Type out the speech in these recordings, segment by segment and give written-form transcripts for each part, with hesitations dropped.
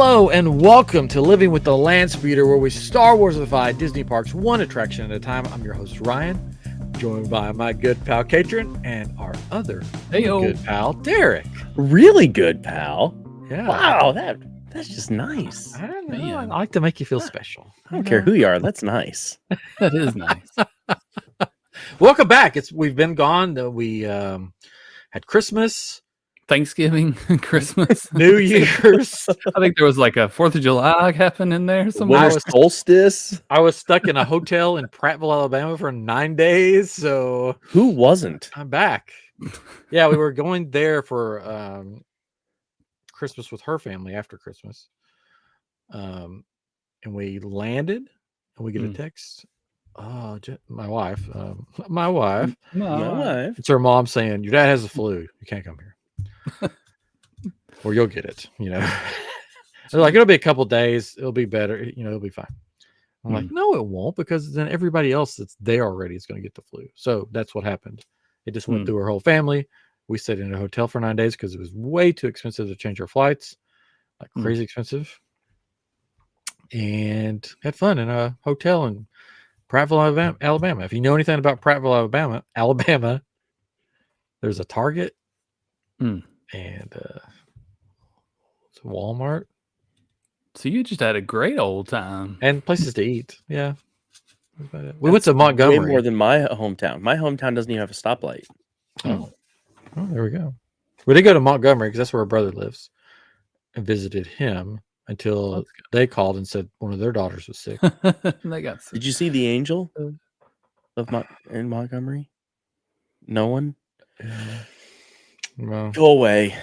Hello and welcome to Living with the Landspeeder, where we Starwarsify Disney parks one attraction at a time. I'm your host Ryan, joined by my good pal Katrin and our other good pal Derek. Really good, pal. Yeah. Wow, that's just nice. I don't know. I like to make you feel special. I don't care who you are. That's nice. That is nice. Welcome back. We've been gone. We had Christmas, Thanksgiving, Christmas, New Year's. I think there was like a 4th of July happened in there somewhere. Winter solstice. I was stuck in a hotel in Prattville, Alabama for 9 days. So Who wasn't? I'm back. Yeah, we were going there for Christmas with her family after Christmas. And we landed and we get a text. Oh, my wife. It's her mom saying, "Your dad has the flu. You can't come here. Or you'll get it." They're like, "It'll be a couple days. It'll be better. It'll be fine." I'm like, "No, it won't, because then everybody else that's there already is going to get the flu." So that's what happened. It just went through her whole family. We stayed in a hotel for 9 days because it was way too expensive to change our flights, like crazy expensive, and had fun in a hotel in Prattville, Alabama. If you know anything about Prattville, Alabama, there's a Target and it's a Walmart. So you just had a great old time. And places to eat. Yeah. We went to Montgomery. Way more than my hometown. My hometown doesn't even have a stoplight. Oh, there we go. We did go to Montgomery because that's where our brother lives, and visited him until they called and said one of their daughters was sick. They got sick. Did you see the angel in Montgomery? No one? Well, go away.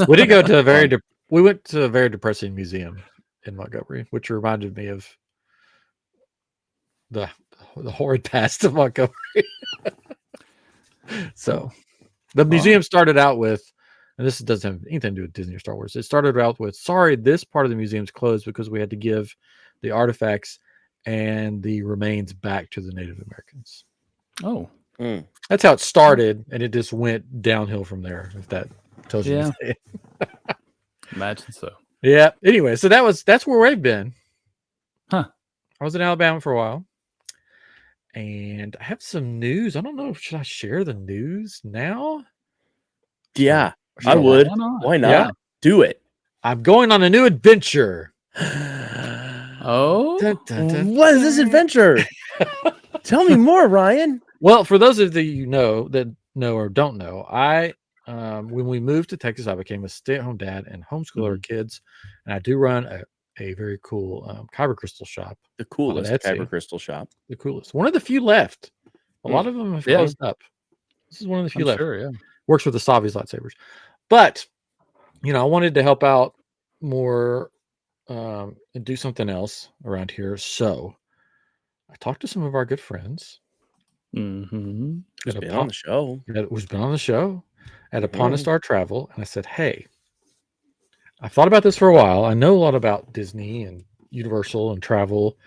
We did go to we went to a very depressing museum in Montgomery, which reminded me of the horrid past of Montgomery. So the museum started out with, and this doesn't have anything to do with Disney or Star Wars. It started out with, sorry, this part of the museum's closed because we had to give the artifacts and the remains back to the Native Americans. Oh. That's how it started, and it just went downhill from there, if that tells you anything. Imagine so. Yeah. Anyway, so that's where we've been. Huh. I was in Alabama for a while. And I have some news. I don't know. Should I share the news now? Yeah, I would. Why not? Yeah. Do it. I'm going on a new adventure. Oh? What is this adventure? Tell me more, Ryan. Well, for those of you that know or don't know, I when we moved to Texas, I became a stay-at-home dad and homeschool our kids. And I do run a very cool kyber crystal shop. The coolest kyber crystal shop. The coolest. One of the few left. A lot of them have closed up. This is one of the few left. Sure, yeah. Works with the Savi's lightsabers. But, I wanted to help out more and do something else around here. So I talked to some of our good friends. Who's been on the show. Who's been on the show at Upon a Star Travel. And I said, hey, I've thought about this for a while. I know a lot about Disney and Universal and travel.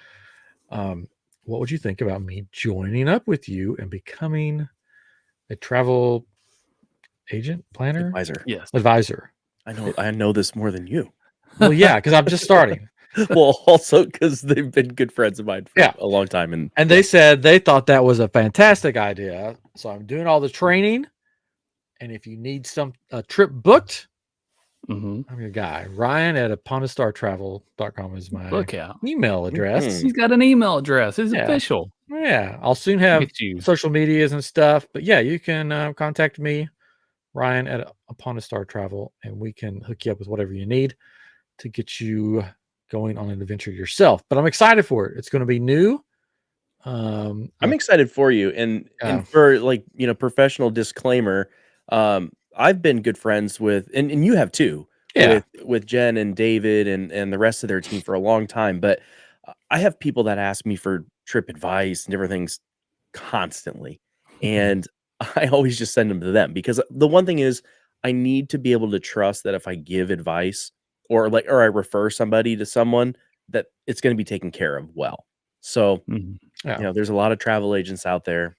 What would you think about me joining up with you and becoming a travel agent, planner, advisor? I know this more than you. Well, yeah, because I'm just starting. Well, also because they've been good friends of mine for a long time, and they said they thought that was a fantastic idea. So I'm doing all the training, and if you need a trip booked, I'm your guy. Ryan at uponastartravel.com is my email address. He's got an email address. It's official. Yeah, I'll soon have social medias and stuff. But yeah, you can contact me, Ryan at Upon a Star Travel, and we can hook you up with whatever you need to get you going on an adventure yourself. But I'm excited for it. It's going to be new. I'm excited for you. And for professional disclaimer, I've been good friends with, and you have too, with Jen and David and the rest of their team for a long time. But I have people that ask me for trip advice and different things constantly. And I always just send them to them, because the one thing is, I need to be able to trust that if I give advice or I refer somebody to someone, that it's going to be taken care of well. So, there's a lot of travel agents out there.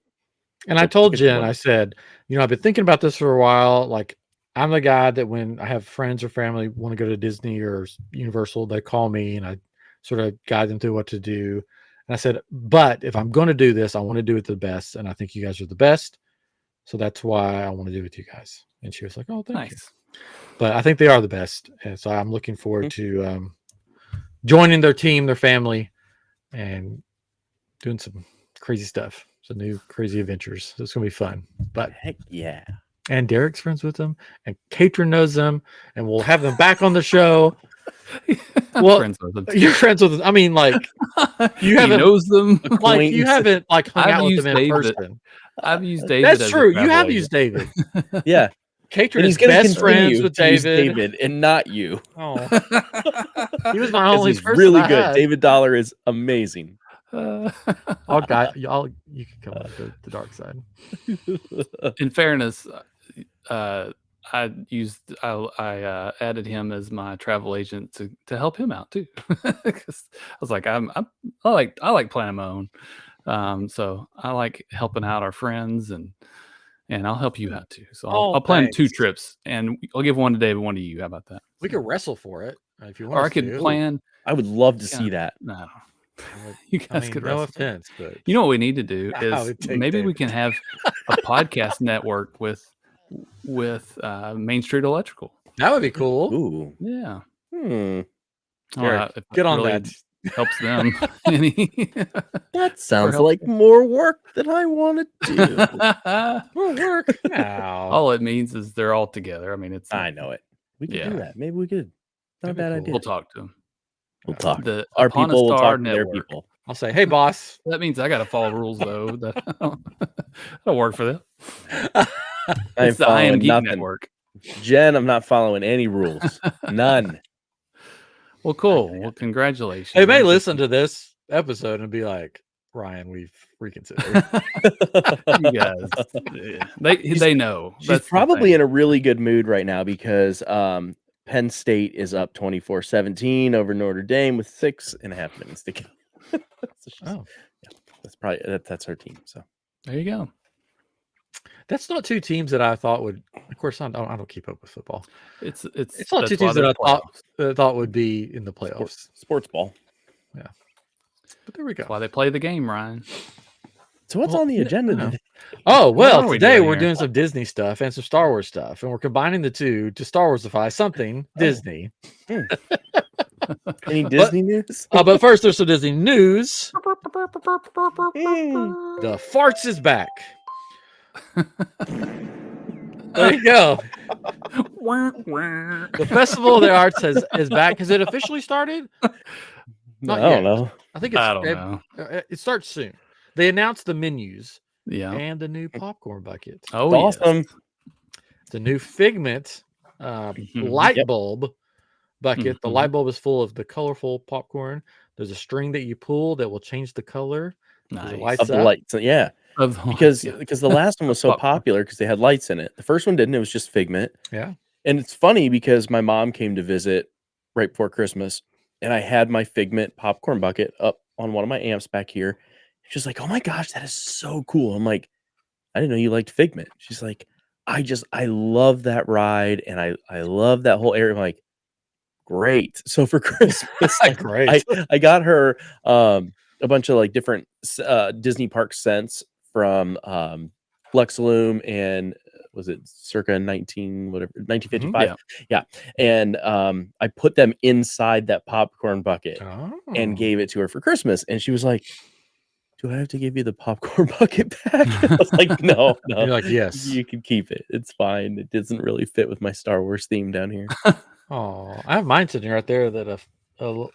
And I told Jen, I said, I've been thinking about this for a while. Like, I'm the guy that when I have friends or family want to go to Disney or Universal, they call me and I sort of guide them through what to do. And I said, but if I'm going to do this, I want to do it the best. And I think you guys are the best. So that's why I want to do it with you guys. And she was like, oh, thank you. But I think they are the best. And so I'm looking forward to joining their team, their family, and doing some crazy stuff. Some new crazy adventures. So it's going to be fun. But heck yeah. And Derek's friends with them, and Katrin knows them, and we'll have them back on the show. Well, friends with them. You're friends with them. I mean, like you haven't knows them. Like you haven't like hung out with them in person. I've used David. That's true. You have used David. Yeah. Katrin is best friends with David and not you. Oh, he was my only person. Really good. David Dollar is amazing. You can come on the dark side. In fairness, I added him as my travel agent to help him out too. Because I was like, I like planning my own. So I like helping out our friends and I'll help you out too. So I'll plan 2 trips and I'll give one to David, one to you. How about that? We could wrestle for it if you want. Or I could plan. I would love to see that. No. You guys could no wrestle. Offense, but you know what we need to do is maybe we can have a podcast network with Main Street Electrical. That would be cool. Ooh, yeah. Get on that. Helps them. That sounds like more work than I want to do. More work. No. All it means is they're all together. I mean, I know it. We could do that. Maybe we could. Not a bad idea. We'll talk to them. We'll talk. Our people will talk to their people. I'll say, hey, boss. That means I got to follow rules, though. That'll work for them. It's the I Am Geek nothing. Network. Jen, I'm not following any rules. None. Well, cool. Well, congratulations. They may listen to this episode and be like, Ryan, we've reconsidered. You guys, they know. She's probably in a really good mood right now because Penn State is up 24-17 over Notre Dame with 6.5 minutes to go. That's her team. So there you go. That's not 2 teams that I thought would. Of course, I don't keep up with football. It's not 2 teams that I thought would be in the playoffs. Sports ball. Yeah, but there we go. That's why they play the game, Ryan. So what's on the agenda today? Oh, well, today we're doing some Disney stuff and some Star Wars stuff, and we're combining the 2 to Starwarsify something Disney. Any Disney news? But first, there's some Disney news. The farts is back. There you go. The Festival of the Arts is back. Has it officially started? I don't know. I think it starts soon. They announced the menus, and the new popcorn bucket. Oh, awesome! Yes. The new Figment light bulb bucket. The light bulb is full of the colorful popcorn. There's a string that you pull that will change the color. Nice. Of the lights, yeah. Because the last one was so popular because they had lights in it. The first one didn't. It was just Figment. Yeah. And it's funny because my mom came to visit right before Christmas, and I had my Figment popcorn bucket up on one of my amps back here. She's like, "Oh my gosh, that is so cool." I'm like, "I didn't know you liked Figment." She's like, I love that ride, and I love that whole area." I'm like, "Great." So for Christmas, great. I got her a bunch of like different Disney park scents from Luxaloom and was it circa 1955? Yeah. And I put them inside that popcorn bucket and gave it to her for Christmas. And she was like, "Do I have to give you the popcorn bucket back?" I was like, no. You're like, yes. You can keep it. It's fine. It doesn't really fit with my Star Wars theme down here. Oh, I have mine sitting right there that a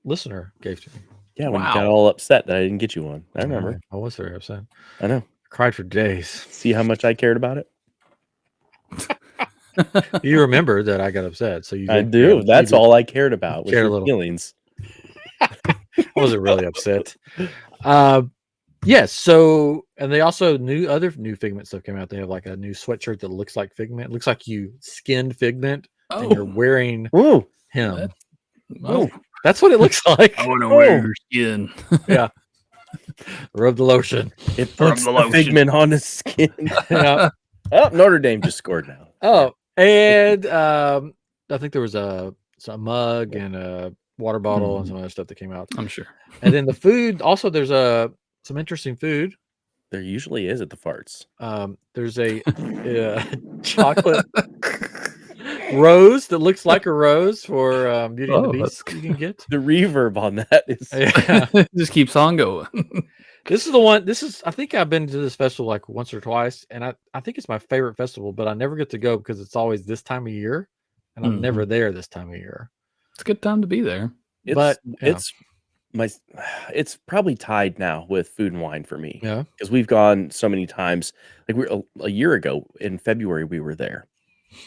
listener gave to me. Yeah, when you got all upset that I didn't get you one. I remember. I was very upset. I know. I cried for days. See how much I cared about it? You remember that I got upset, so I do. That's all I cared about was your feelings. I wasn't really upset. Yes. So, and they also other new Figment stuff came out. They have like a new sweatshirt that looks like Figment. It looks like you skinned Figment and you're wearing him. That's what it looks like. I want to wear your skin. Yeah. Rub the lotion. It puts the Figment on his skin. Yeah. Oh, Notre Dame just scored now. Oh, And I think there was a mug and a water bottle and some other stuff that came out. I'm sure. And then the food, also there's some interesting food. There usually is at the farts. There's a chocolate rose that looks like a rose for Beauty and the Beast. You can get the reverb on that is just keeps on going. This is the one. I think I've been to this festival like once or twice, and I think it's my favorite festival, but I never get to go because it's always this time of year, and I'm never there this time of year. It's a good time to be there. It's probably tied now with Food and Wine for me. Yeah, because we've gone so many times. Like a year ago in February, we were there,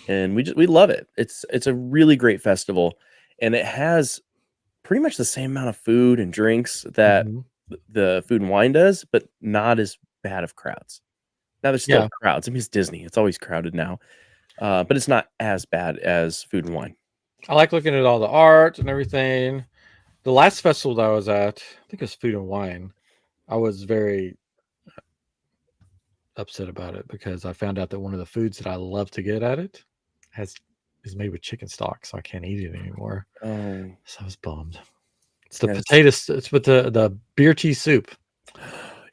and we love it. It's a really great festival, and it has pretty much the same amount of food and drinks that the Food and Wine does, but not as bad of crowds. Now there's still crowds. I mean, it's Disney; it's always crowded now, but it's not as bad as Food and Wine. I like looking at all the art and everything. The last festival that I was at, I think it was Food and Wine, I was very upset about it because I found out that one of the foods that I love to get at it is made with chicken stock, so I can't eat it anymore. Oh, so I was bummed. It's the potatoes. It's with the beer tea soup.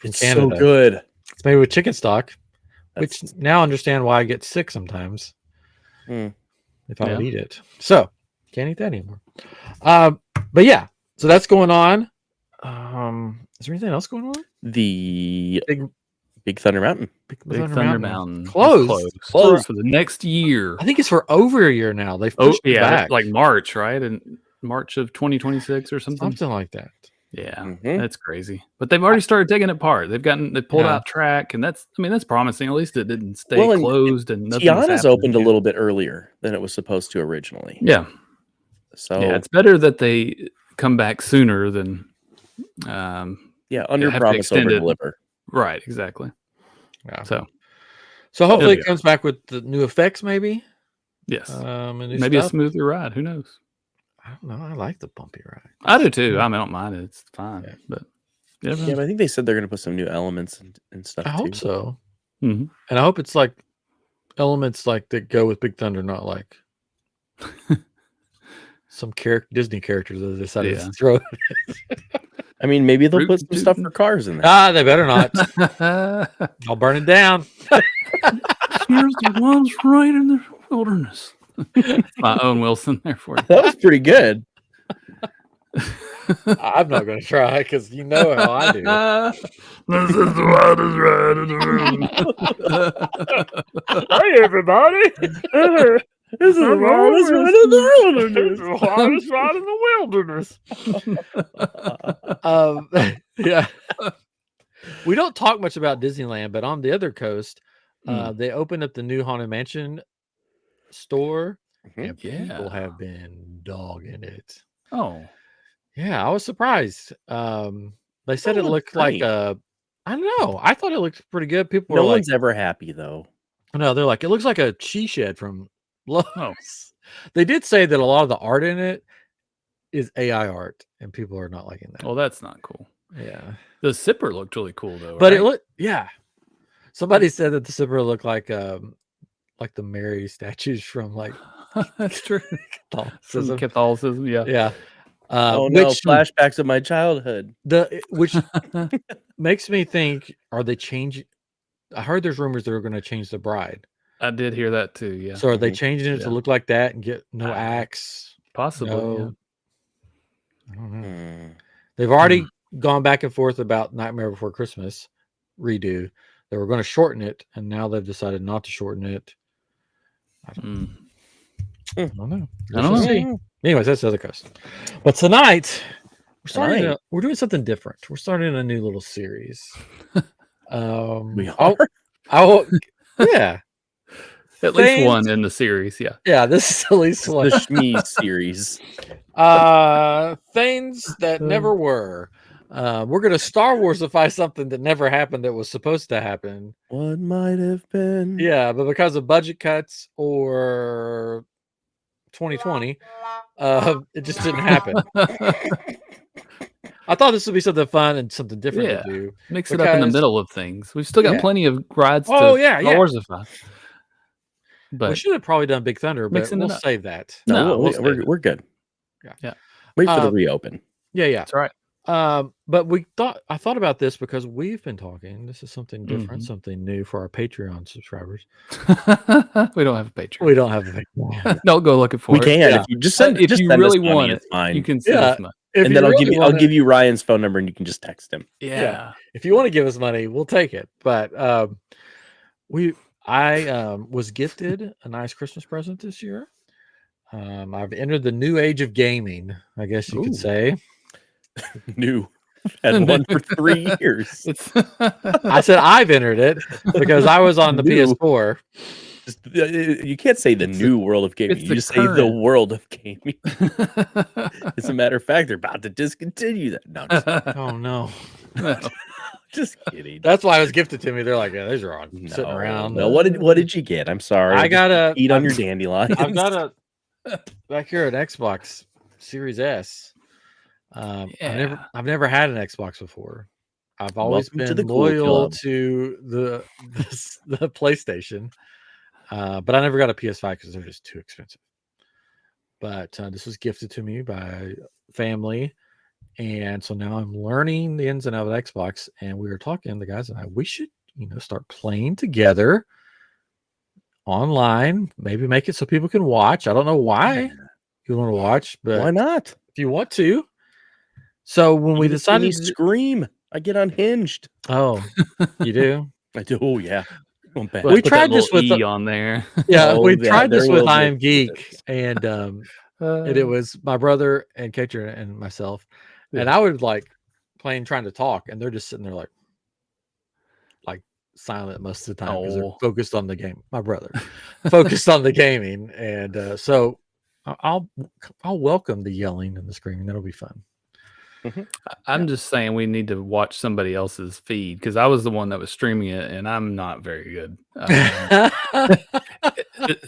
It's Canada. So good. It's made with chicken stock, which now I understand why I get sick sometimes if I would eat it. So can't eat that anymore. But yeah, so that's going on. Is there anything else going on? The Big Thunder Mountain. Big Thunder Mountain. Closed for the next year. I think it's for over a year now. They've pushed it back. Like March, right? In March of 2026 or something. Something like that. Yeah, that's crazy. But they've already started taking it apart. They pulled out track, and that's promising. At least it didn't stay closed and nothing. Tiana's opened a little bit earlier than it was supposed to originally. Yeah. So it's better that they come back sooner than under promise over deliver. Right, exactly. Yeah. So hopefully it comes back with the new effects, maybe. Yes. And maybe a smoother ride. Who knows? I don't know. I like the bumpy ride. I do too. I don't mind it. It's fine. Yeah. But but I think they said they're going to put some new elements and stuff. I hope so. And I hope it's like elements like that go with Big Thunder, not like some Disney characters that they decided to throw. I mean, maybe they'll put some stuff for cars in there. They better not. I'll burn it down. Here's the ones right in the wilderness. My own Wilson there for you. That was pretty good. I'm not going to try because you know how I do. This is the wildest ride in the wilderness. Hey, everybody. This is the wildest ride in the wilderness. The wildest ride in the wilderness. Yeah. We don't talk much about Disneyland, but on the other coast, they opened up the new Haunted Mansion store, and people have been dogging it. Oh, yeah, I was surprised. They said it looked like I don't know. I thought it looked pretty good. People were one's ever happy though. No, they're like, it looks like a she shed from Lowe's. They did say that a lot of the art in it is AI art, and people are not liking that. Well, that's not cool. Yeah, the zipper looked really cool though. But it looked, somebody said that the zipper looked like the Mary statues from like that's true. Catholicism. Catholicism, yeah. Flashbacks of my childhood. Which makes me think, are they changing? I heard there's rumors they're going to change the bride. I did hear that too. Yeah. So are they changing it to look like that and get no axe? Possibly. No, I don't know. They've already gone back and forth about Nightmare Before Christmas redo. They were going to shorten it, and now they've decided not to shorten it. I don't know. I don't know. Anyways, that's the other coast. But tonight we're doing something different. We're starting a new little series. We are. Yeah. At least one in the series, yeah. Yeah, this is at least one. The Shmee series. Things that never were. We're going to Star Warsify something that never happened that was supposed to happen. What might have been. Yeah, but because of budget cuts or 2020, it just didn't happen. I thought this would be something fun and something different to do. Mix it up in the middle of things. We've still got plenty of rides to Starsify. But we should have probably done Big Thunder, but mixing it we'll up. save that. No, we'll save it. we're good. Yeah. Wait for the reopen. Yeah. That's right. But I thought about this because we've been talking. This is something different, Mhm. something new for our Patreon subscribers. We don't have a Patreon. We don't have a Patreon. Don't go looking for We it. can Yeah. if you just send. If just you send really us money, want it's it, fine. you can send us money. If And you then really I'll wanna- give you Ryan's phone number, and you can just text him. Yeah. If you want to give us money, we'll take it. But I was gifted a nice Christmas present this year. I've entered the new age of gaming, I guess you could say. New. Had one for 3 years. I said I've entered it because I was on the PS4. You can't say the new world of gaming. You just say the world of gaming. As a matter of fact, they're about to discontinue that. No, oh no. Just kidding. That's why it was gifted to me. They're like, these are on sitting around. No, what did you get? I'm sorry. I got eat on your dandelions. I've got back here an Xbox Series S. I've never had an Xbox before. I've always been loyal to the PlayStation, but I never got a PS5 because they're just too expensive. But this was gifted to me by family, and so now I'm learning the ins and outs of Xbox. And we were talking, the guys and I, we should start playing together online. Maybe make it so people can watch. I don't know why you want to watch, but why not? If you want to. So when we decided to Scream, I get unhinged. Oh, you do? I do. Oh yeah. We tried this with on there. Yeah, we tried this with I Am Geek, and it was my brother and Katrin and myself, and I would trying to talk, and they're just sitting there like silent most of the time because they're focused on the game. My brother focused on the gaming, and so I'll welcome the yelling and the screaming. That'll be fun. I'm just saying we need to watch somebody else's feed because I was the one that was streaming it, and I'm not very good.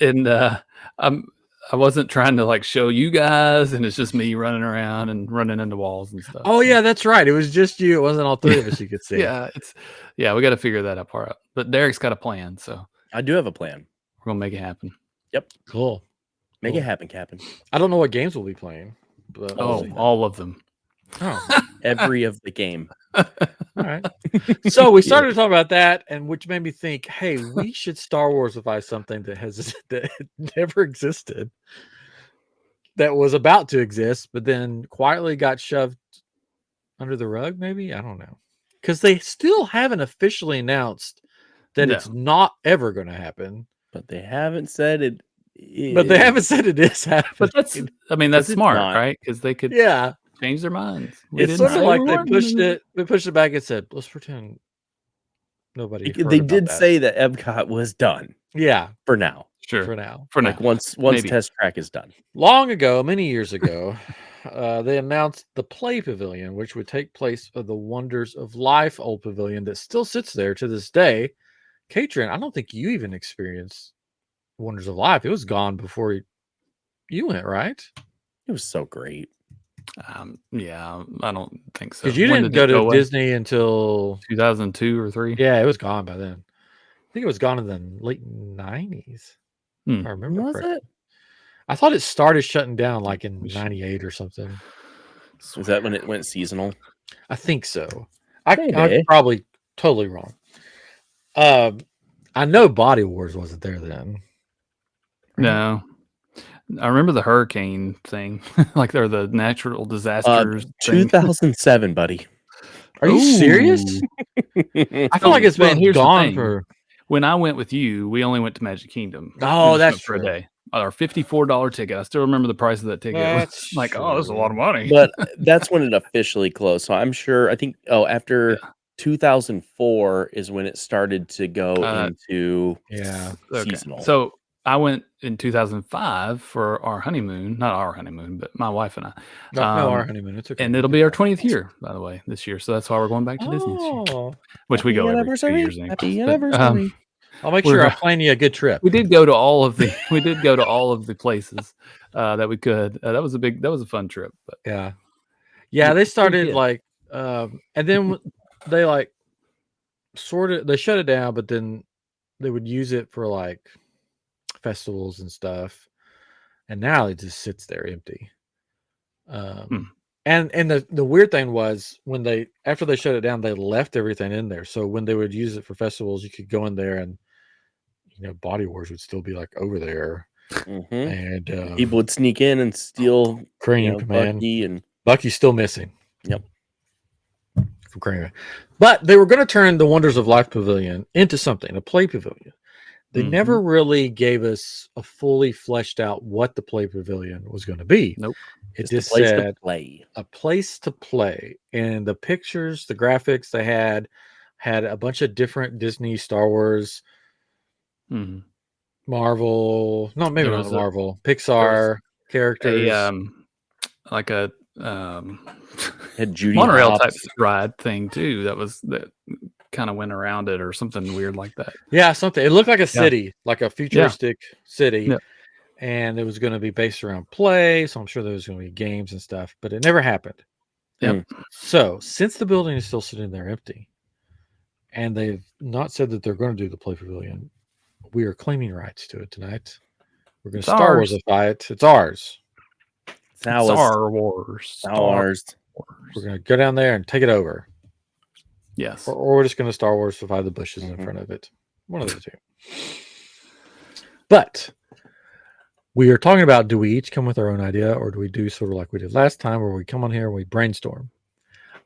And I wasn't trying to show you guys, and it's just me running around and running into walls and stuff. Oh yeah, that's right. It was just you. It wasn't all three of us you could see. Yeah, we got to figure that part out. But Derek's got a plan, so I do have a plan. We're gonna make it happen. Yep, cool. Make it happen, Captain. I don't know what games we'll be playing. But all of them. Oh, every of the game. All right. So we started talking about that, and which made me think, hey, we should Star Warsify something that never existed, that was about to exist, but then quietly got shoved under the rug. Maybe, I don't know, because they still haven't officially announced that it's not ever going to happen. But they haven't said it. But they haven't said it is happening. But that's smart, right? Because they could. Change their minds. It's sort of like they pushed it back and said, let's pretend nobody. They did say that EPCOT was done. Yeah. For now. Sure. For now. Once test track is done. Long ago, many years ago, they announced the Play Pavilion, which would take place of the Wonders of Life old pavilion that still sits there to this day. Katrin, I don't think you even experienced Wonders of Life. It was gone before you went, right? It was so great. Yeah, I don't think so. Because you didn't go to Disney until 2002 or 3. Yeah, it was gone by then. I think it was gone in the late 90s. If I remember correctly. I thought it started shutting down in 98 or something. Was that when it went seasonal? I think so. I'm probably totally wrong. I know Body Wars wasn't there then. No. I remember the hurricane thing, they're the natural disasters. 2007, buddy. Are you serious? I feel like it's been gone for. When I went with you, we only went to Magic Kingdom. Oh, that's for a day. Our $54 ticket. I still remember the price of that ticket. That's it was oh, that's a lot of money. But that's when it officially closed. So I'm sure. I think. after 2004 is when it started to go into seasonal. So I went in 2005 for our honeymoon, not our honeymoon, but my wife and I. No, our honeymoon. It's okay. And it'll be our 20th year, by the way, this year. So that's why we're going back to Disney this year, which we go every 2 years. Happy anniversary. I'll make sure I plan you a good trip. We did go to all of the places that we could. That was a fun trip. But yeah, they started and then they they shut it down, but then they would use it for festivals and stuff, and now it just sits there empty. And the weird thing was after they shut it down, they left everything in there. So when they would use it for festivals, you could go in there and Body Wars would still be like over there, and people would sneak in and steal Cranium Command. Bucky, and Bucky's still missing. Yep. From Cranium. But they were going to turn the Wonders of Life Pavilion into something, a play pavilion. They never really gave us a fully fleshed out what the play pavilion was going to be. Nope. It just said a place to play. And the pictures, the graphics they had a bunch of different Disney, Star Wars, Marvel, maybe not Marvel, Pixar characters. Like a had Judy monorail Hopps type ride thing too. That kind of went around it or something weird like that. Yeah, something. It looked like a city, like a futuristic city. Yeah. And it was going to be based around play. So I'm sure there was going to be games and stuff, but it never happened. Yep. So since the building is still sitting there empty and they've not said that they're going to do the play pavilion, we are claiming rights to it tonight. We're going to Star Warsify it. It's ours. Star Wars. We're going to go down there and take it over. Yes. Or we're just going to Star Warsify the bushes in front of it. One of the two. But we are talking about, do we each come with our own idea, or do we do sort of like we did last time, where we come on here and we brainstorm?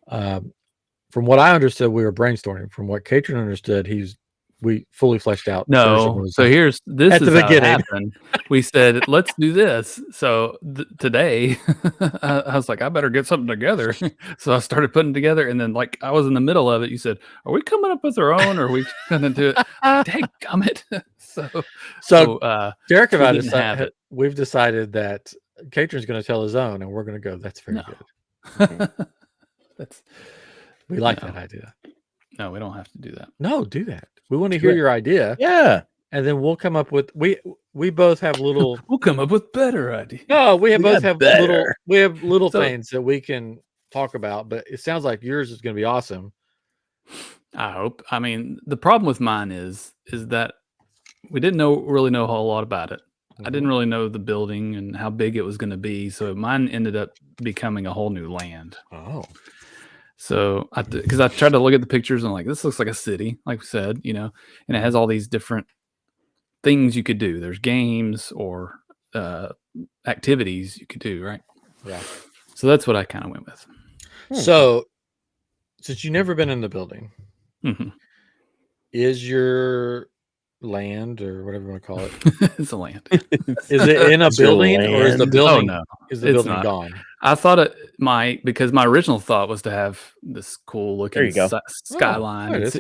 From what I understood, we were brainstorming. From what Katrin understood, we fully fleshed out. No, so this at is the beginning. How it happened. We said, let's do this. So today, I was like, I better get something together. So I started putting together, and then like I was in the middle of it. You said, are we coming up with our own, or are we going to do it? Dadgummit. So Derek and I we've decided that Katrin's going to tell his own, and we're going to go, that's very good. We like that idea. No, we don't have to do that. No, do that. We want to hear your idea. Yeah. And then we'll come up with we both have little we'll come up with better ideas. No, we have little things that we can talk about, but it sounds like yours is going to be awesome. I hope. I mean, the problem with mine is that we didn't really know a whole lot about it. I didn't really know the building and how big it was going to be, so mine ended up becoming a whole new land. Oh. So, because I tried to look at the pictures and like, this looks like a city, like we said, and it has all these different things you could do. There's games or activities you could do, right? Yeah. So that's what I kind of went with. So, since you've never been in the building, is your land or whatever you want to call it? It's a land. Is it in a building or is the building? Oh, no. Is the building gone? I thought it might, because my original thought was to have this cool looking skyline. There's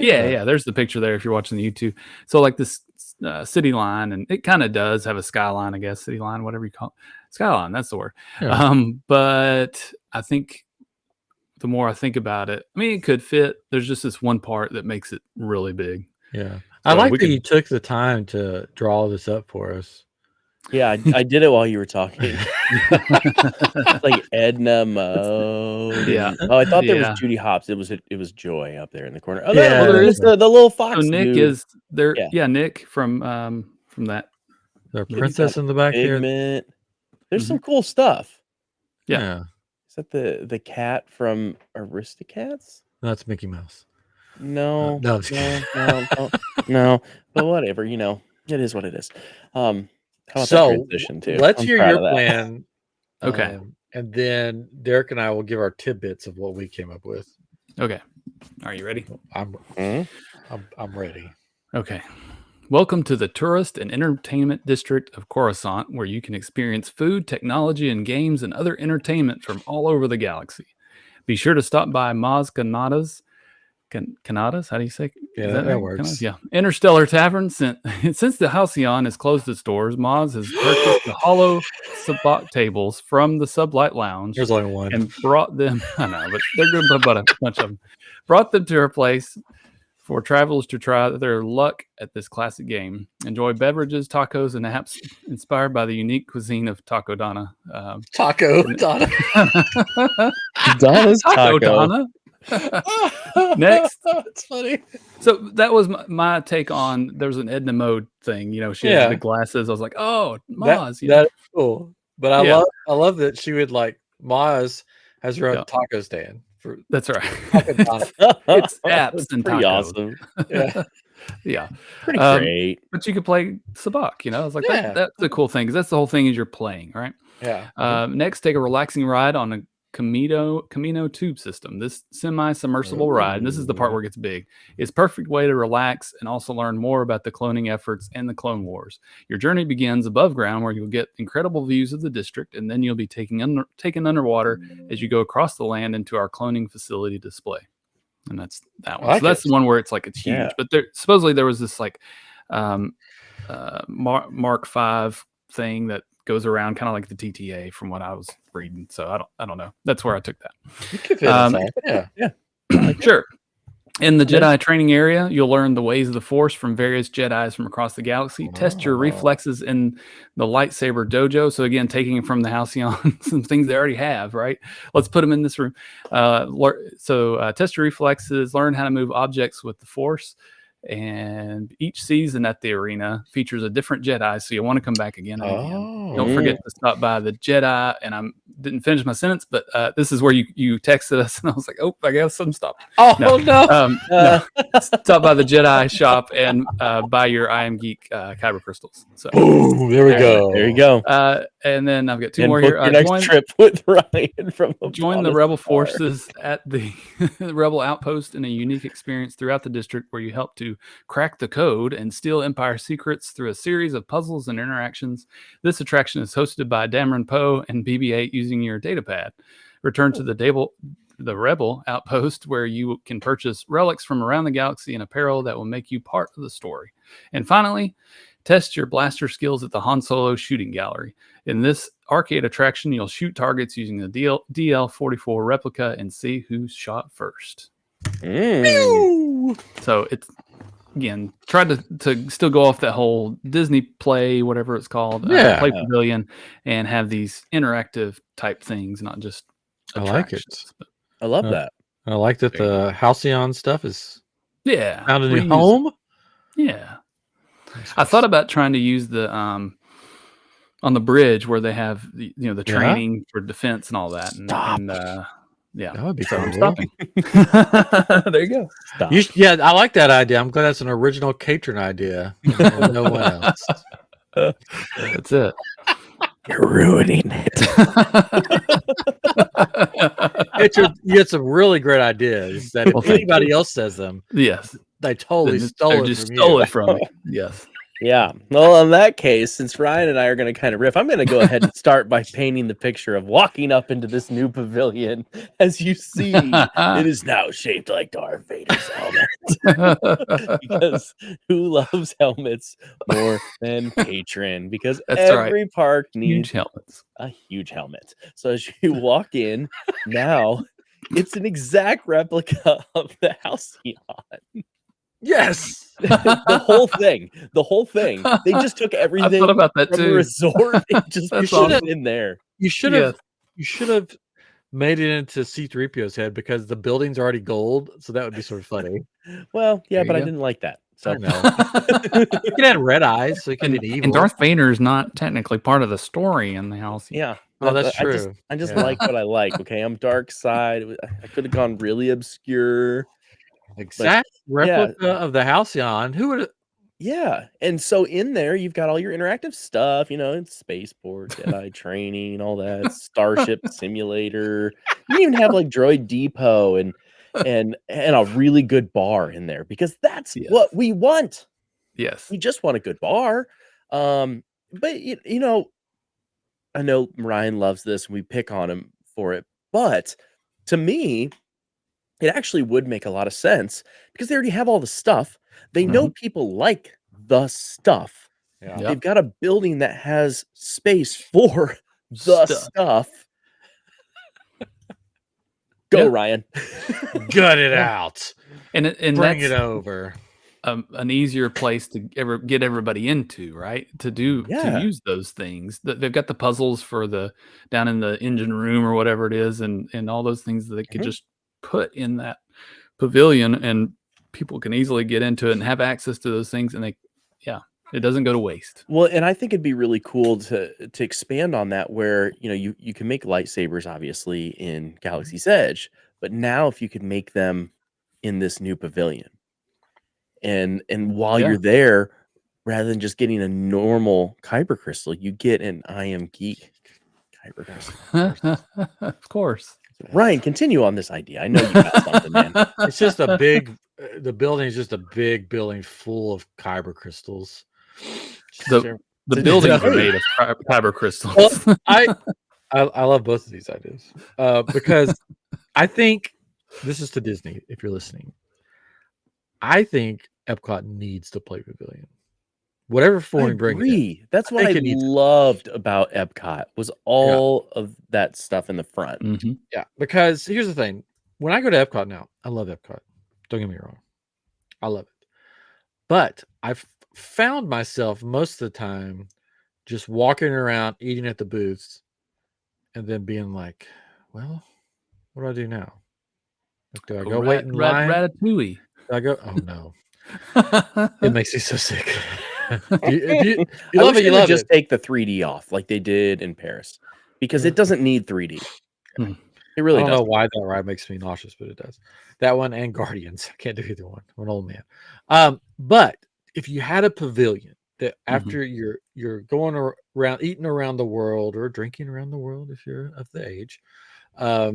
the picture there if you're watching the YouTube. So like this city line, and it kind of does have a skyline, I guess, city line, whatever you call it. Skyline, that's the word. Yeah. But I think the more I think about it, I mean, it could fit. There's just this one part that makes it really big. Yeah. I like that you took the time to draw this up for us. Yeah, I did it while you were talking. Like Edna Mode. Yeah. Oh, I thought there was Judy Hopps. It was Joy up there in the corner. Oh, yeah, there is the little fox. So Nick is there. Yeah, Nick from that. The princess in the back here. There's some cool stuff. Yeah. Is that the cat from Aristocats? No, that's Mickey Mouse. No. No. But whatever, it is what it is. How about so that transition too? Let's hear your plan. Okay. And then Derek and I will give our tidbits of what we came up with. Okay. Are you ready? I'm ready. Okay. Welcome to the Tourist and Entertainment District of Coruscant, where you can experience food, technology, and games and other entertainment from all over the galaxy. Be sure to stop by Maz Kanata's, how do you say? Yeah, that works. Kanata's? Yeah, Interstellar Tavern. Since the Halcyon has closed its doors, Maz has purchased the hollow sabacc tables from the Sublight Lounge. There's only one. And brought them. I know, but they're going to put a bunch of them. Brought them to her place for travelers to try their luck at this classic game. Enjoy beverages, tacos, and apps inspired by the unique cuisine of Taco Donna. Taco Donna. Donna's Taco Donna. Next. That's funny. So that was my take on. There's an Edna Mode thing. She had the big glasses. I was like, oh, Maz. That is cool. But I love that she would Maz has her own taco stand. That's right. It's apps and pretty tacos. Awesome. Yeah. Pretty great. But you could play Sabak, I was like, that's the cool thing, because that's the whole thing is you're playing, right? Yeah. Next, take a relaxing ride on a Camino tube system. This semi-submersible ride, and this is the part where it gets big, is perfect way to relax and also learn more about the cloning efforts and the Clone Wars. Your journey begins above ground, where you'll get incredible views of the district, and then you'll be taken underwater as you go across the land into our cloning facility display. And that's that one. So that's the one where it's like it's huge. But supposedly there was this Mark V thing that goes around kind of like the TTA from what I was reading. So I don't know. That's where I took that. You could fit inside. Yeah. Sure. In the Jedi training area, you'll learn the ways of the Force from various Jedis from across the galaxy. Test your reflexes in the lightsaber dojo. So again, taking from the Halcyon, some things they already have, right? Let's put them in this room. Test your reflexes, learn how to move objects with the Force. And each season at the arena features a different Jedi, so you want to come back again and again. Don't forget to stop by the Jedi. And I didn't finish my sentence, but this is where you texted us, and I was like, "Oh, I guess I'm stopped." Oh no! No. Stop by the Jedi shop and buy your I Am Geek kyber crystals. So, there we go. There you go. And then I've got two more here. Your next trip with Ryan from join the Rebel forces at the Rebel outpost in a unique experience throughout the district, where you help to crack the code and steal Empire secrets through a series of puzzles and interactions. This attraction is hosted by Dameron Poe and BB-8 using your datapad. Return to the Rebel outpost, where you can purchase relics from around the galaxy and apparel that will make you part of the story. And finally, test your blaster skills at the Han Solo shooting gallery. In this arcade attraction, you'll shoot targets using the DL-44 replica and see who shot first. So it's, again, tried to still go off that whole Disney Play, whatever it's called, Play Pavilion, and have these interactive type things, not just attractions. I love that. I like that the Halcyon stuff is found a new home. Yeah. I thought about trying to use the on the bridge where they have the training for defense and all that. That would be so I'm stopping. There you go. Stop. I like that idea. I'm glad that's an original Catron idea. No one else. That's it. You're ruining it. It's a really great ideas that if anybody else says them, they totally stole it from me. Yes. Yeah. Well, in that case, since Ryan and I are going to kind of riff, I'm going to go ahead and start by painting the picture of walking up into this new pavilion. As you see, it is now shaped like Darth Vader's helmet. Because who loves helmets more than Patron? Because every park needs a huge helmet. So as you walk in, now it's an exact replica of the Halcyon. Yes. the whole thing. They just took everything I thought about that from too. the resort and just put it in there. You should have made it into C-3PO's head, because the building's already gold, so that would be sort of funny. Well, yeah, but I didn't like that. So I know. You can have red eyes, so it can be evil. And Darth Vader is not technically part of the story in the house. Yeah. Oh, that's true. I just like what I like. Okay, I'm dark side. I could have gone really obscure. Exact replica of the Halcyon. Who would? Yeah, and so in there you've got all your interactive stuff. It's spaceport, Jedi training, all that, Starship Simulator. You even have like Droid Depot and a really good bar in there, because that's what we want. Yes, we just want a good bar. But I know Ryan loves this, and we pick on him for it. But to me, it actually would make a lot of sense, because they already have all the stuff. They know people like the stuff. Yeah. They've got a building that has space for the stuff. Go, Ryan. Gut it out. And bring it over. An easier place to get everybody into, right? To use those things. They've got the puzzles for down in the engine room or whatever it is, and all those things that they could just put in that pavilion, and people can easily get into it and have access to those things, and it doesn't go to waste. Well, and I think it'd be really cool to expand on that, where you can make lightsabers obviously in Galaxy's Edge, but now if you could make them in this new pavilion, and while you're there, rather than just getting a normal kyber crystal, you get an I Am Geek kyber crystal. Of course. Ryan, continue on this idea. I know you got something, man. It's just a big. The building is just a big building full of kyber crystals. The buildings are made of kyber crystals. Well, I love both of these ideas because I think this is to Disney. If you're listening, I think Epcot needs to play Pavilion. Whatever form you bring it. That's what I loved about Epcot was all of that stuff in the front. Mm-hmm. Yeah, because here's the thing. When I go to Epcot now, I love Epcot. Don't get me wrong. I love it. But I've found myself most of the time just walking around, eating at the booths, and then being like, well, what do I do now? Do I go wait in line? Ratatouille. Do I go? Oh, no. It makes me so sick. You love it. You love just take the 3D off like they did in Paris, because it doesn't need 3D. It really doesn't. I don't know why that ride makes me nauseous, but it does. That one and Guardians. I can't do either one. I'm an old man. But if you had a pavilion that after you're going around, eating around the world or drinking around the world, if you're of the age, a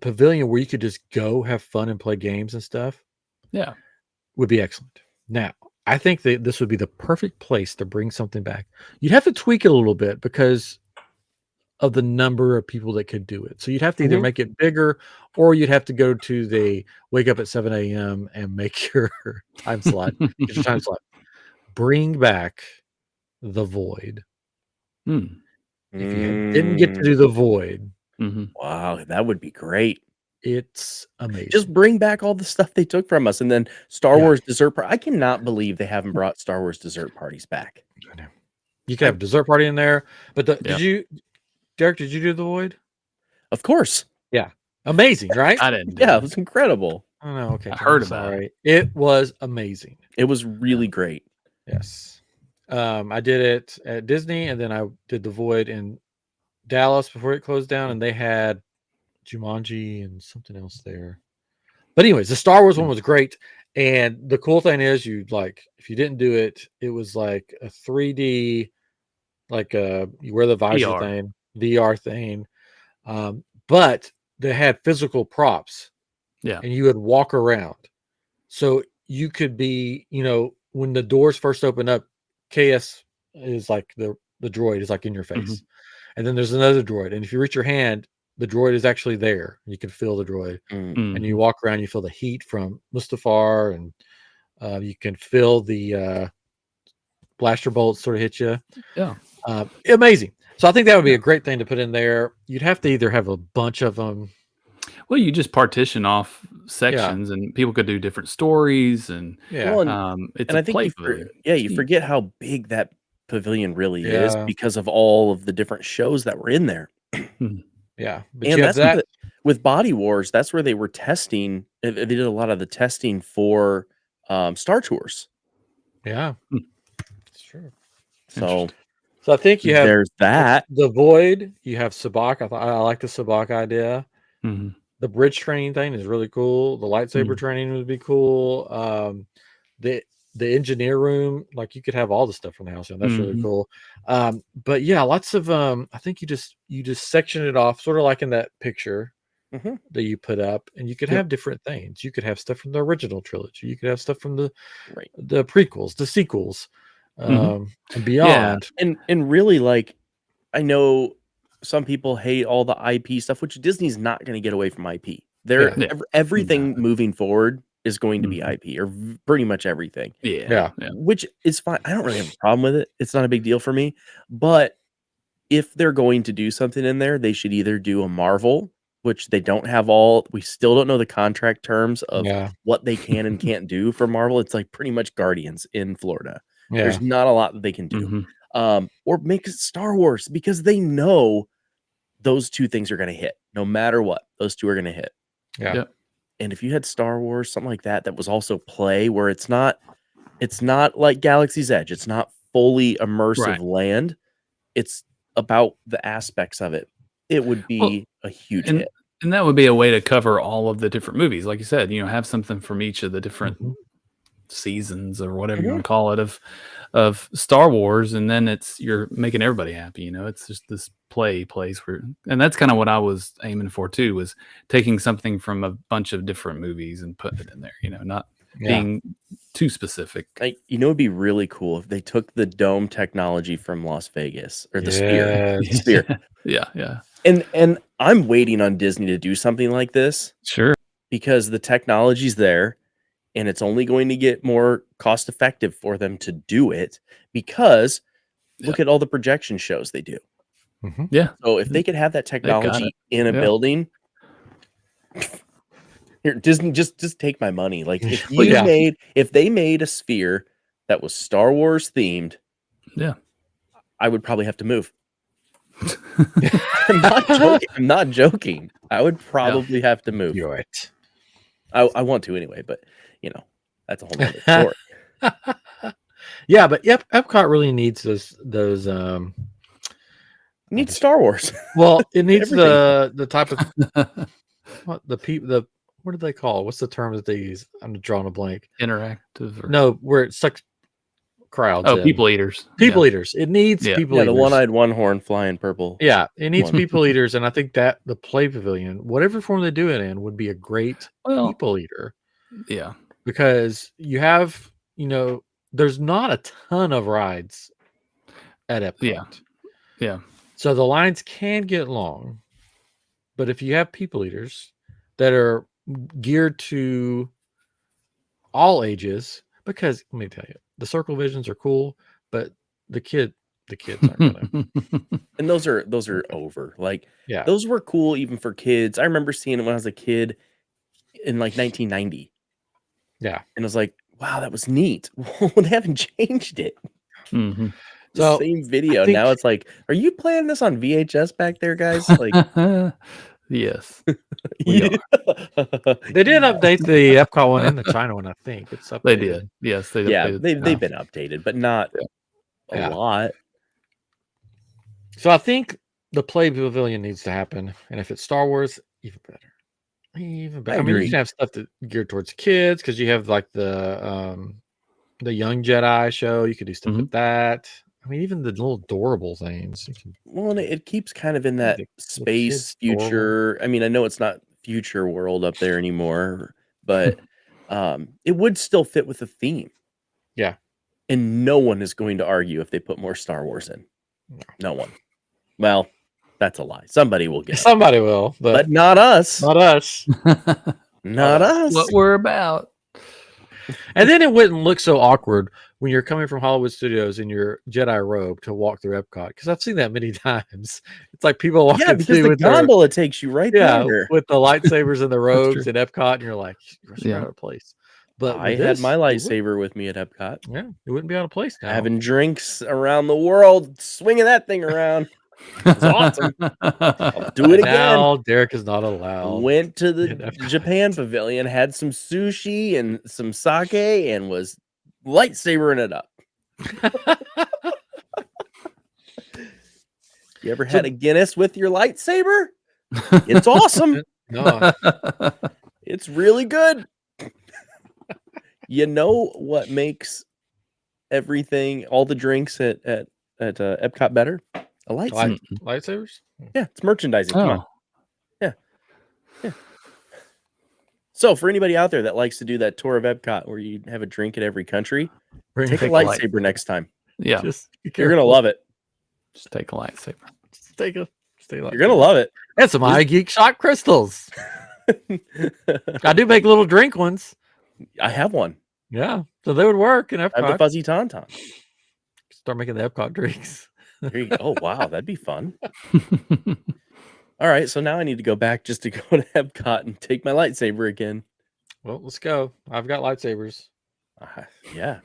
pavilion where you could just go have fun and play games and stuff, would be excellent. Now, I think that this would be the perfect place to bring something back. You'd have to tweak it a little bit because of the number of people that could do it. So you'd have to either make it bigger, or you'd have to go to the wake up at 7 a.m. and make your time slot. Bring back the Void. If you didn't get to do the Void, wow, that would be great. It's amazing. Just bring back all the stuff they took from us, and then Star Wars dessert party. I cannot believe they haven't brought Star Wars dessert parties back. I know. You could have a dessert party in there, but Derek, did you do the Void? Of course. Yeah. Amazing, right? I didn't. Yeah, it was incredible. Oh, no, okay. I heard about it. It was amazing. It was really great. Yes. I did it at Disney, and then I did the Void in Dallas before it closed down, and they had Jumanji and something else there. But anyways, the Star Wars one was great. And the cool thing is, if you didn't do it, it was like a 3D, you wear the visor thing, VR thing. But they had physical props. Yeah. And you would walk around. So you could be, when the doors first open up, KS is like the droid is like in your face. And then there's another droid. And if you reach your hand, the droid is actually there. You can feel the droid. And you walk around, you feel the heat from Mustafar, and you can feel the blaster bolts sort of hit you. Yeah. Amazing. So I think that would be a great thing to put in there. You'd have to either have a bunch of them. Well, you just partition off sections, and people could do different stories, and I think you forget how big that pavilion really is because of all of the different shows that were in there. Yeah, but and that's with Body Wars. That's where they were testing. They did a lot of the testing for Star Tours. Yeah, that's true. So I think you have there's that the Void. You have Sabak. I like the Sabak idea. The bridge training thing is really cool. The lightsaber training would be cool. The engineer room, you could have all the stuff from the house. And that's really cool. But yeah, lots of I think you just section it off, sort of like in that picture that you put up, and you could have different things. You could have stuff from the original trilogy. You could have stuff from the prequels, the sequels, and beyond. Yeah. And really, I know some people hate all the IP stuff, which Disney's not going to get away from IP. Everything moving forward is going to be IP, or pretty much everything. Yeah. Which is fine. I don't really have a problem with it. It's not a big deal for me. But if they're going to do something in there, they should either do a Marvel, which they don't have we still don't know the contract terms of what they can and can't do for Marvel. It's like pretty much Guardians in Florida. Yeah. There's not a lot that they can do. Or make it Star Wars, because they know those two things are going to hit no matter what. Those two are going to hit. Yeah. Yep. And if you had Star Wars, something like that was also play, where it's not like Galaxy's Edge. It's not fully immersive land. It's about the aspects of it. It would be a huge hit. And that would be a way to cover all of the different movies. Like you said, have something from each of the different seasons or whatever you want to call it of Star Wars. And then you're making everybody happy. It's just this place where, and that's kind of what I was aiming for too, was taking something from a bunch of different movies and putting it in there, not being too specific. It'd be really cool if they took the dome technology from Las Vegas, or the Sphere. Yeah. And I'm waiting on Disney to do something like this. Sure. Because the technology's there, and it's only going to get more cost effective for them to do it, because look at all the projection shows they do. Yeah. So if they could have that technology in a building, here, Disney, just take my money. Like, if they made a Sphere that was Star Wars themed, I would probably have to move. I'm not joking. I would probably have to move. You're right. I want to anyway, but that's a whole nother story. Yeah, but Epcot really needs those needs Star Wars. Well, it needs the type of what do they call? What's the term that they use? I'm drawing a blank. Interactive. No, where it sucks crowds. Oh, people eaters. People eaters. It needs people eaters. The one-eyed, one-horn flying purple. Yeah, it needs people eaters, and I think that the Play Pavilion, whatever form they do it in, would be a great people eater. Yeah, because you have, there's not a ton of rides at Epcot. Yeah. So the lines can get long, but if you have people eaters that are geared to all ages, because let me tell you, the circle visions are cool, but the kids aren't gonna. And those are over. Like, those were cool even for kids. I remember seeing it when I was a kid in like 1990. Yeah, and I was like, wow, that was neat. Well, they haven't changed it. So same video. Now it's like, are you playing this on VHS back there, guys? Like, yes. They did update the Epcot one and the China one, I think. It's updated. They did. Yes, they've been updated, but not a lot. So I think the Play Pavilion needs to happen, and if it's Star Wars, even better. Even better. I mean, you can have stuff that geared towards kids, because you have like the Young Jedi show. You could do stuff with that. I mean, even the little adorable things. Well, and it keeps kind of in that space future. I mean, I know it's not future world up there anymore, but it would still fit with the theme. Yeah. And no one is going to argue if they put more Star Wars in. No one. Well, that's a lie. Somebody will get it. Somebody will, but not us. Not us. Not us. What we're about. And then it wouldn't look so awkward when you're coming from Hollywood Studios in your Jedi robe to walk through Epcot, because I've seen that many times. It's like people walking through the gondola takes you right there with the lightsabers and the robes at Epcot, and you're like, you're out of place. But I had my lightsaber with me at Epcot. Yeah, it wouldn't be out of place now. Having drinks around the world, swinging that thing around. It's awesome. I'll do it again. Now Derek is not allowed. Went to the Japan Pavilion, had some sushi and some sake, and was lightsabering it up. You ever had a Guinness with your lightsaber? It's awesome. No. It's really good. You know what makes everything, all the drinks at Epcot better? A lightsaber. Lightsabers? Yeah, it's merchandising. Come on. Yeah. So for anybody out there that likes to do that tour of Epcot where you have a drink at every country, take a lightsaber next time. Yeah. You're going to love it. Just take a lightsaber. You're going to love it. That's some iGeek shot crystals. I do make little drink ones. I have one. Yeah. So they would work in Epcot. I have the fuzzy tauntaun. Start making the Epcot drinks. There you go. Oh, wow. That'd be fun. All right. So now I need to go back just to go to Epcot and take my lightsaber again. Well, let's go. I've got lightsabers. Yeah.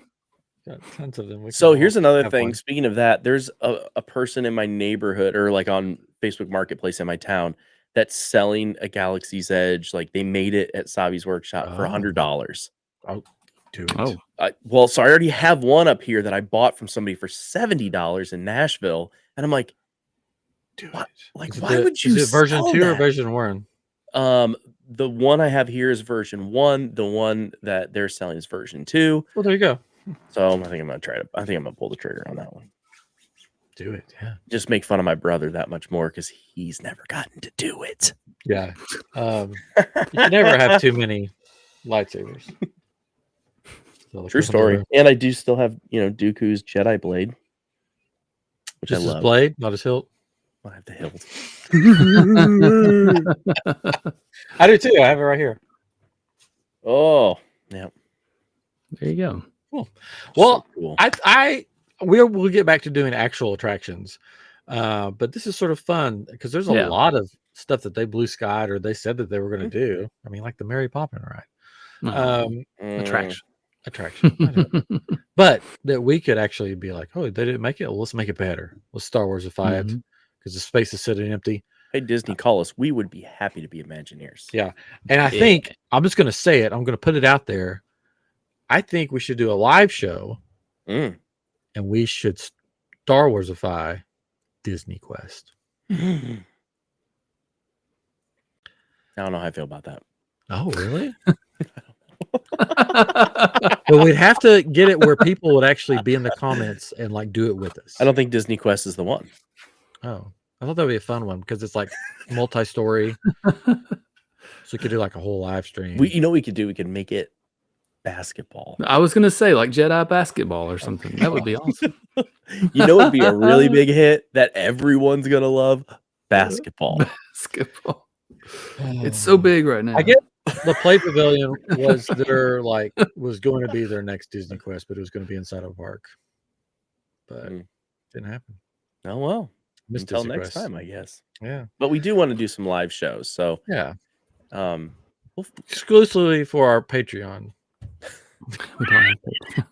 Got tons of them. So here's another thing. Speaking of that, there's a person in my neighborhood, or like on Facebook Marketplace in my town, that's selling a Galaxy's Edge. Like they made it at Savi's workshop for $100. I'll do it. Oh, well, so I already have one up here that I bought from somebody for $70 in Nashville, and I'm like, why would you? Is it version 2 or version 1? The one I have here is version 1. The one that they're selling is version 2. Well, there you go. So I think I'm gonna try to. I think I'm gonna pull the trigger on that one. Do it, yeah. Just make fun of my brother that much more because he's never gotten to do it. Yeah. You can never have too many lightsabers. True story. And I do still have, Dooku's Jedi blade, which just I love. His blade, not his hilt. I have the hilt. I do too. I have it right here. Oh, yeah. There you go. Cool. Well, so cool. We'll get back to doing actual attractions, but this is sort of fun because there's a lot of stuff that they blue skied or they said that they were going to do. I mean, like the Mary Poppins ride. Attraction. But that we could actually be like, oh, they didn't make it. Well, let's make it better. Let's Starwarsify it because the space is sitting empty. Hey, Disney, call us. We would be happy to be Imagineers. Yeah. And I think I'm just going to say it. I'm going to put it out there. I think we should do a live show and we should Starwarsify Disney Quest. I don't know how I feel about that. Oh, really? But we'd have to get it where people would actually be in the comments and like do it with us. I don't think Disney Quest is the one. Oh, I thought that would be a fun one because it's like multi-story. So we could do like a whole live stream. We could do? We could make it basketball. I was gonna say like Jedi basketball or something. That would be awesome. It'd be a really big hit that everyone's gonna love. Basketball. Basketball. It's so big right now. I guess the Play Pavilion was going to be their next Disney Quest, but it was going to be inside a park. But it didn't happen. Oh well. Missed Until Disney next Quest. time, I guess. Yeah. But we do want to do some live shows. So yeah. Exclusively for our Patreon. We don't have Patreon.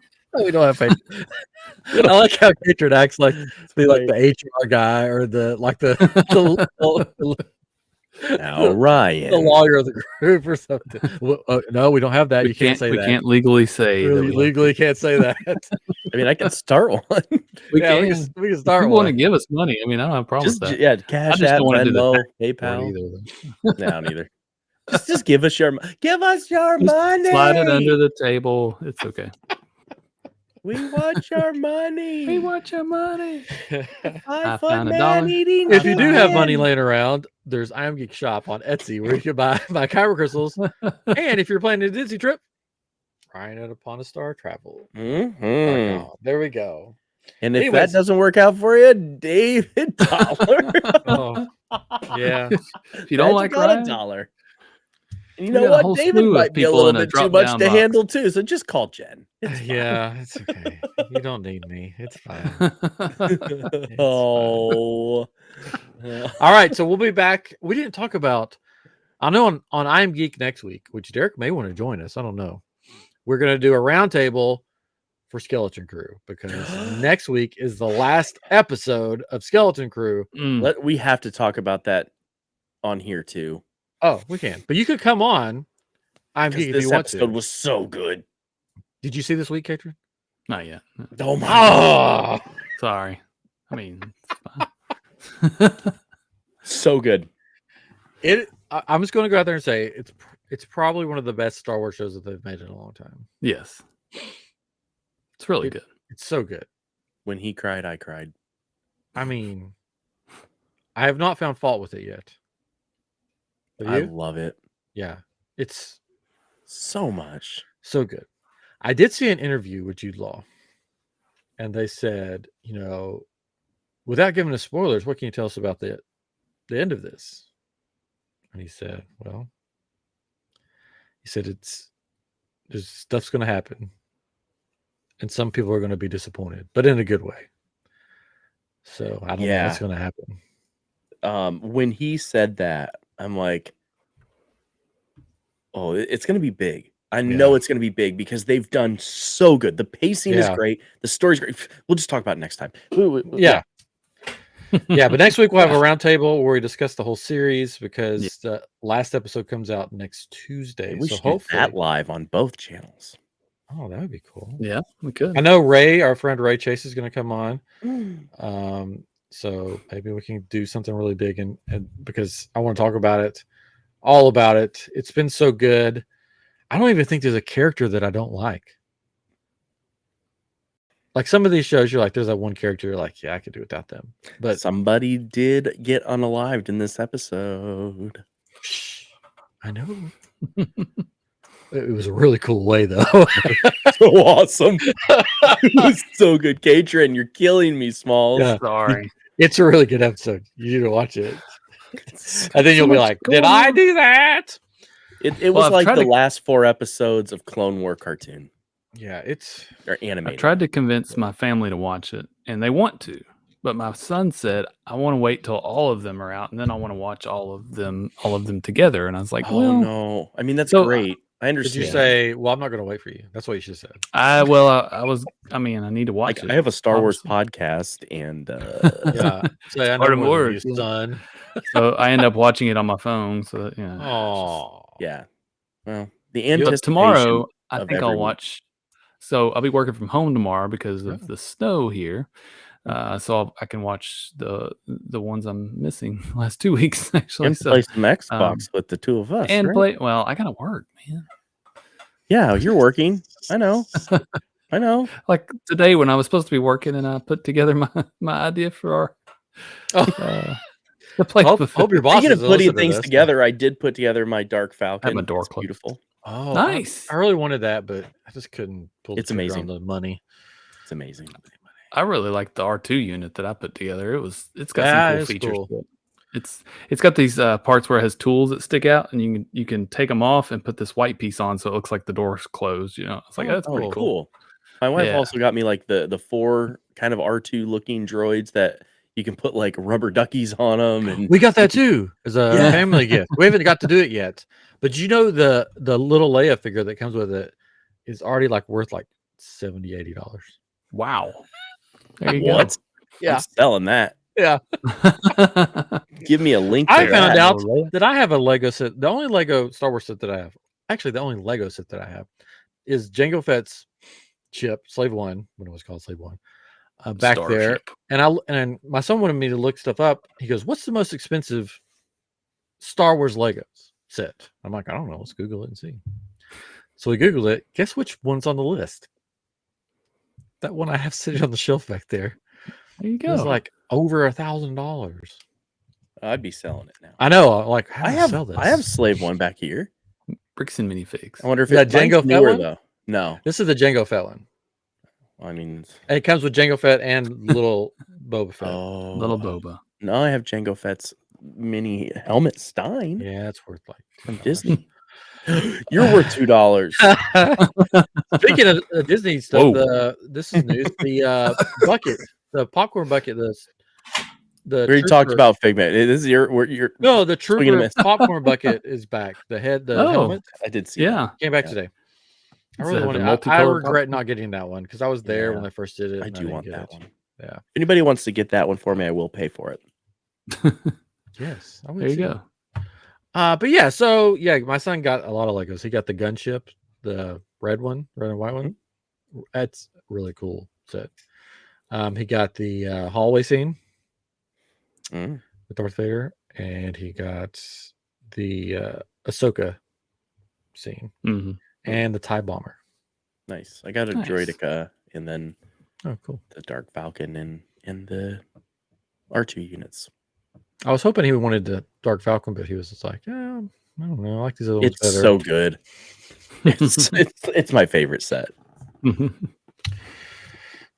We don't have Patreon. I like how Patreon acts like be like the HR guy or the now Ryan, the lawyer of the group or something. Well, no, we don't have that. You can't say that. We can't legally say. We legally can't say that. I mean, I can start one. We can start one. If you want to give us money? I mean, I don't have a problem with that. Yeah, Cash App, Venmo, PayPal. No, neither. Just give us your money. Slide it under the table. It's okay. We want your money. We want your money. I found $1 eating. If you do have money laying around, there's I Am Geek Shop on Etsy where you can buy kyber crystals. And if you're planning a Disney trip, Ryan at Upon a Star Travel. There we go. And if that doesn't work out for you, David Dollar. Yeah. If you don't like Ryan, $1. And you know what? David might be a little bit too much to handle too. So just call Jen. It's okay. You don't need me. It's fine. All right. So we'll be back. We didn't talk about. I know on I Am Geek next week, which Derek may want to join us. I don't know. We're going to do a roundtable for Skeleton Crew because next week is the last episode of Skeleton Crew. We have to talk about that on here too. Oh, we can. But you could come on. I'm Geek if you want to. This episode was so good. Did you see this week, Catherine? Not yet. Oh my God. Sorry. I mean, it's fine. So good. I'm just going to go out there and say it's probably one of the best Star Wars shows that they've made in a long time. Yes. It's really good. It's so good. When he cried, I cried. I mean, I have not found fault with it yet. I love it. Yeah. It's so much. So good. I did see an interview with Jude Law. And they said, without giving us spoilers, what can you tell us about the end of this? And he said, there's stuff's going to happen. And some people are going to be disappointed, but in a good way. So I don't know what's going to happen. When he said that, I'm like, oh, it's going to be big. I know it's going to be big because they've done so good. The pacing is great. The story's great. We'll just talk about it next time. Yeah. Yeah, but next week we'll have a roundtable where we discuss the whole series because the last episode comes out next Tuesday. We so should do hopefully that live on both channels. Oh, that would be cool. Yeah, we could. I know Ray, our friend Ray Chase, is going to come on. So maybe we can do something really big and because I want to talk about it, all about it. It's been so good. I don't even think there's a character that I don't like. Like some of these shows, you're like, there's that one character you're like, yeah, I could do without them. But somebody did get unalived in this episode. I know. It was a really cool way, though. So awesome. It was so good. Katrin, you're killing me, Smalls. Yeah. Sorry. It's a really good episode. You need to watch it. And then you'll be like, did I do that? It was like the last 4 episodes of Clone War cartoon. Yeah, it's animated. I tried to convince my family to watch it, and they want to. But my son said, I want to wait till all of them are out, and then I want to watch all of them together. And I was like, oh, well, no. I mean, that's great. I understand. Did you say, well, I'm not going to wait for you? That's what you should have said. I need to watch it. I have a Star Wars podcast, and yeah. Say, I know more than you, son. So I end up watching it on my phone. So, yeah. Well, the anticipation tomorrow, I think I'll watch. So I'll be working from home tomorrow because of the snow here. So I can watch the ones I'm missing the last 2 weeks, actually. And play some Xbox with the two of us. And play. Well, I gotta work, man. Yeah, you're working. I know. I know. Like today when I was supposed to be working, and I put together my idea for our the play. Hope your boss is putting things together. I did put together my Dark Falcon. I have my door closed. Beautiful. Oh, nice. I really wanted that, but I just couldn't pull it's amazing. On the money. It's amazing. I really like the R2 unit that I put together. It's got some cool features. Cool. It's got these parts where it has tools that stick out, and you can take them off and put this white piece on, so it looks like the door's closed. It's like that's pretty cool. My wife also got me like the 4 kind of R2 looking droids that you can put like rubber duckies on them, and we got that too as a family gift. We haven't got to do it yet, but the little Leia figure that comes with it is already like worth like $70-$80. Wow. There you go. Yeah, I'm selling that. Yeah. Give me a link. I found out that I have a Lego set. The only Lego Star Wars set that I have, actually, the only Lego set that I have is Jango Fett's ship, Slave One, when it was called Slave One, back there. And my son wanted me to look stuff up. He goes, "What's the most expensive Star Wars Legos set?" I'm like, "I don't know. Let's Google it and see." So we Googled it. Guess which one's on the list? That one I have sitting on the shelf back there. There you go. It's like over $1,000. I'd be selling it now. I know. Like, how do I sell this? I have Slave One back here. Bricks and minifigs. I wonder if it's Jango Fett one? Though. No, this is the Jango Fett one. I mean, and it comes with Jango Fett and little Boba Fett. Oh, little Boba. No, I have Jango Fett's mini helmet Stein. Yeah, it's worth like from Disney. You're worth $2. Speaking of Disney stuff, this is news. The bucket, the popcorn bucket. We already talked about Figment. This is the Trooper popcorn bucket is back. The helmet. I did see. That. Came back today. I really wanted. I regret not getting that one because I was there when I first did it. I do want that one. Yeah. If anybody wants to get that one for me, I will pay for it. Yes, I would. There you go. But yeah, so my son got a lot of Legos. He got the gunship, the red and white one. That's really cool set. He got the hallway scene with Darth Vader, and he got the Ahsoka scene and the TIE bomber. Nice. I got a Droideka, and then cool, the Dark Falcon and the R2 units. I was hoping he wanted the Dark Falcon, but he was just like, yeah, I don't know. I like these other ones better. It's so good. It's my favorite set.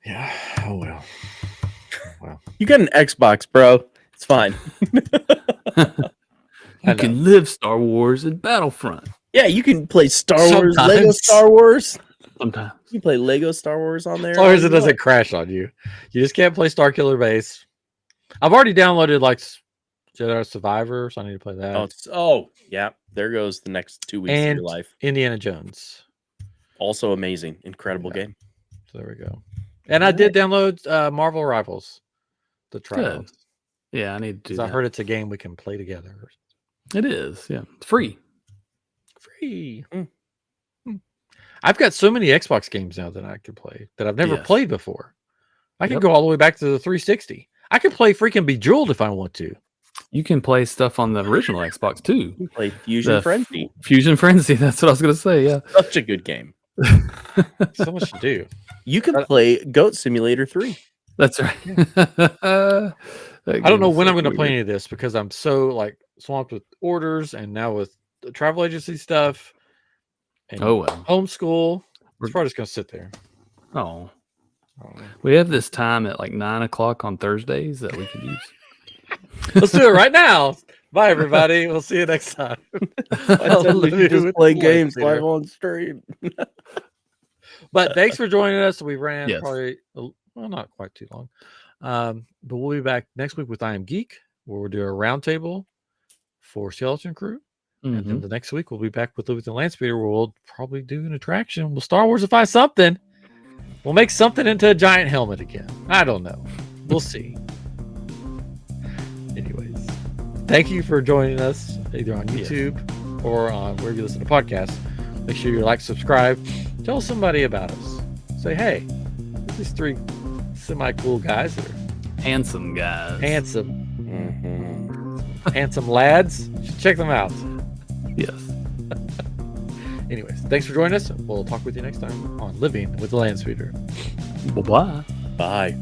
Yeah. Oh, well. Wow. You got an Xbox, bro. It's fine. You can live Star Wars in Battlefront. Yeah, you can play Star Wars, Lego Star Wars. Sometimes. You can play Lego Star Wars on there. As long as it doesn't crash on you. You just can't play Star Killer Base. I've already downloaded like Jedi Survivor, so I need to play that. Yeah. There goes the next 2 weeks of your life. Indiana Jones. Also amazing. Incredible game. So there we go. And I did download Marvel Rivals. The trials. Yeah, I need to do Because I that. heard it's a game we can play together. It is, yeah. It's free. Free. I've got so many Xbox games now that I can play that I've never played before. I can go all the way back to the 360. I can play freaking Bejeweled if I want to. You can play stuff on the original Xbox too. You can play Fusion Frenzy. Fusion Frenzy, that's what I was going to say, yeah. Such a good game. So much to do. You can play Goat Simulator 3. That's right. I don't know when I'm going to play any of this because I'm so like swamped with orders and now with the travel agency stuff and homeschool. It's probably just going to sit there. Oh. We have this time at like 9 o'clock on Thursdays that we can use. Let's do it right now. Bye, everybody. We'll see you next time. We just play games live on stream. But thanks for joining us. We ran probably, not quite too long. But we'll be back next week with I Am Geek, where we'll do a roundtable for Skeleton Crew. And then the next week, we'll be back with Living Landspeeder, where we'll probably do an attraction. We'll Star Warsify something. We'll make something into a giant helmet again. I don't know. We'll see. Anyways, thank you for joining us either on YouTube or on wherever you listen to podcasts. Make sure you like, subscribe. Tell somebody about us. Say, hey, these 3 semi-cool guys that are handsome guys. Handsome. Handsome lads. Check them out. Yes. Anyways, thanks for joining us. We'll talk with you next time on Living with the Landspeeder. Bye-bye. Bye.